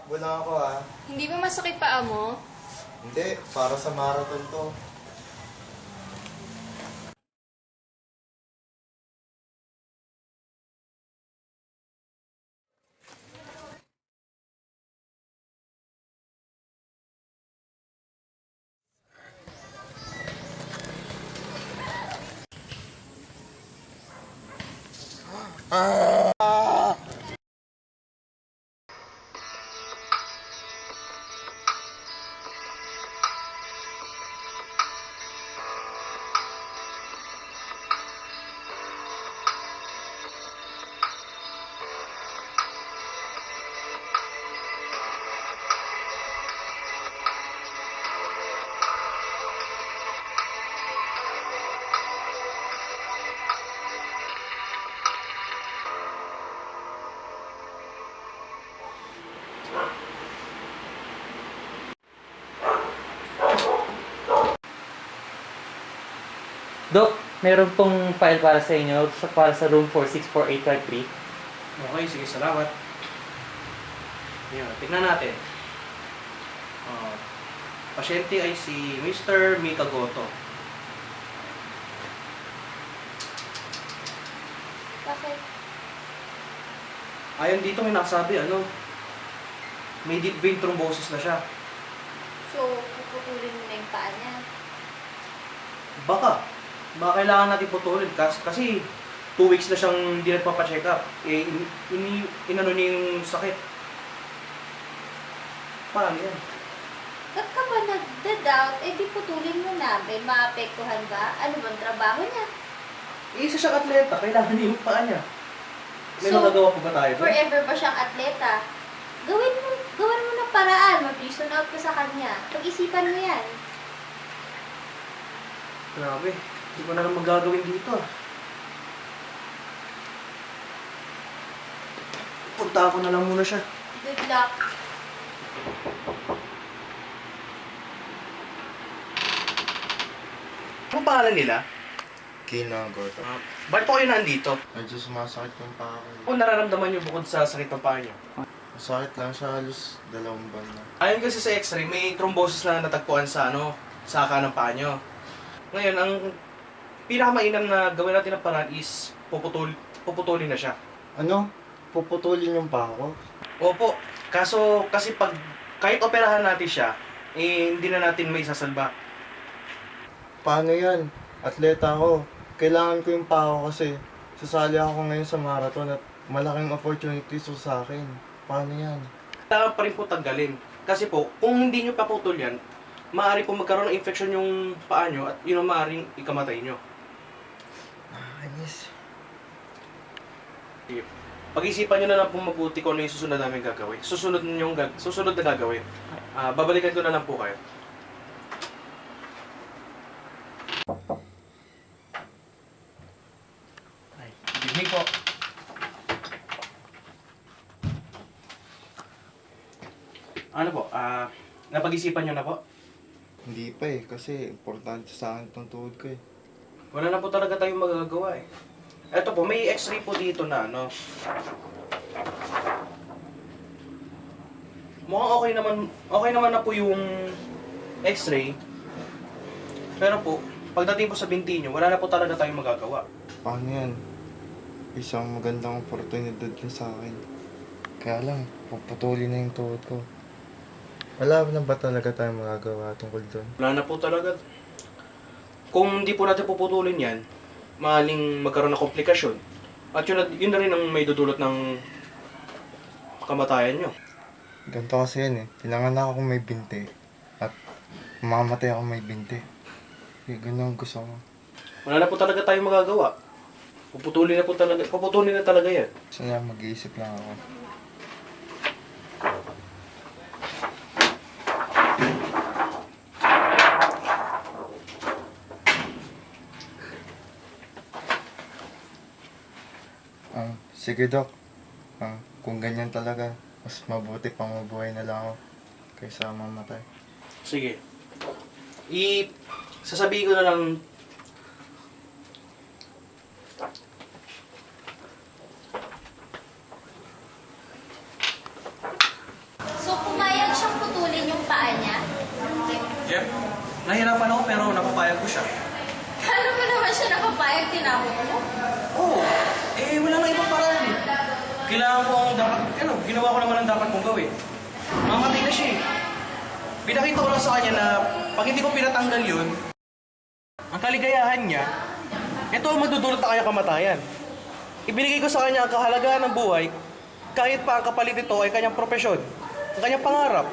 Tumatakbo lang ako ah. Hindi ba masakit paa mo? Hindi, para sa marathon to. Dok, meron pong file para sa inyo, para sa room 464853. Okay, sige, salamat. Yan, tignan natin. Pasyente ay si Mr. Mikagoto. Bakit? Ayon dito may nakasabi, may deep vein thrombosis na siya. So, puputulin mo na yung paa niya. Baka kailangan natin putulin kasi 2 weeks na siyang hindi nagpapacheck up. Inano niya yung sakit. Paano yan? Ba't ka ba nagda-doubt? Eh di putulin mo na. May maapektuhan ba? Ano bang trabaho niya? Isa siyang atleta, kailangan niya yung paa niya. May So, nagagawa pa ba tayo doon? Forever ba siyang atleta? Gawin mo ng paraan. Mag-reason out ka sa kanya. Pag-isipan mo yan. Grabe, hindi ko na lang magagawin dito. Punta ako na lang muna siya. Good luck. Anong pangalan nila? Kinagoto. Bakit po kayo nandito? Medyo sumasakit yung paa ko. Kung nararamdaman niyo bukod sa sakit ng paa niyo? Masakit lang siya halos 2 buwan na. Ayon kasi sa x-ray, may thrombosis na natagpuan sa sa kanang paa niyo. Ngayon, ang pinakamainam na gawin natin ng paraan is puputulin na siya. Ano? Puputulin yung paa ko? Opo, kaso kasi kahit operahan natin siya, hindi na natin may sasalba. Paano yan? Atleta ako. Kailangan ko yung paa ko kasi sasali ako ngayon sa marathon at malaking opportunity to sa akin. Paano yan? Kailangan pa rin po tanggalin. Kasi po, kung hindi nyo paputol yan, maaari po magkaroon ng infection yung paa nyo at yun ang maaaring ikamatay nyo. Nakakainis. Pag-isipan nyo na lang po mabuti kung ano yung susunod namin gagawin. Susunod na gagawin. Babalikan ko na lang po kayo. Ay, good evening po. Ano po? Napag-isipan nyo na po? Hindi pa eh, kasi importante sa akin itong tuhod ko eh. Wala na po talaga tayong magagawa eh. Eto po, may x-ray po dito na mukhang okay naman na po yung x-ray. Pero po, pagdating po sa binti nyo, wala na po talaga tayong magagawa. Paano yan? Isang magandang oportunidad na sa akin. Kaya lang, puputulin na yung tuhod ko. Wala na ba talaga tayong magagawa tungkol doon? Wala na po talaga. Kung hindi po natin puputulin yan, maaaring magkaroon ng komplikasyon. At yun na rin ang may dudulot ng kamatayan nyo. Ganito kasi yan eh. Pinanganak ako may binti. At mamamatay ako may binti. Ganun ang gusto ko. Wala na po talaga tayong magagawa. Puputulin na talaga yan. Sana mag-iisip lang ako. Sige Dok. Kung ganyan talaga, mas mabuti pang mabuhay na lang ako kaysa mamatay. Sige. Sasabihin ko na lang So, Nahirapan ako pero napapayag ko siya. Paano mo naman siya napapayag tinapon mo? Oo. Wala nang ibang paraan eh. Kailangan ko ang dapat, ginawa ko naman ang dapat kong gawin. Mamatay na siya eh. Pinakita ko lang sa kanya na pag hindi ko pinatanggal yun, ang kaligayahan niya, ito ang magdudulot na kanya kamatayan. Ibinigay ko sa kanya ang kahalagahan ng buhay, kahit pa ang kapalit nito ay kanyang propesyon, ang kanyang pangarap.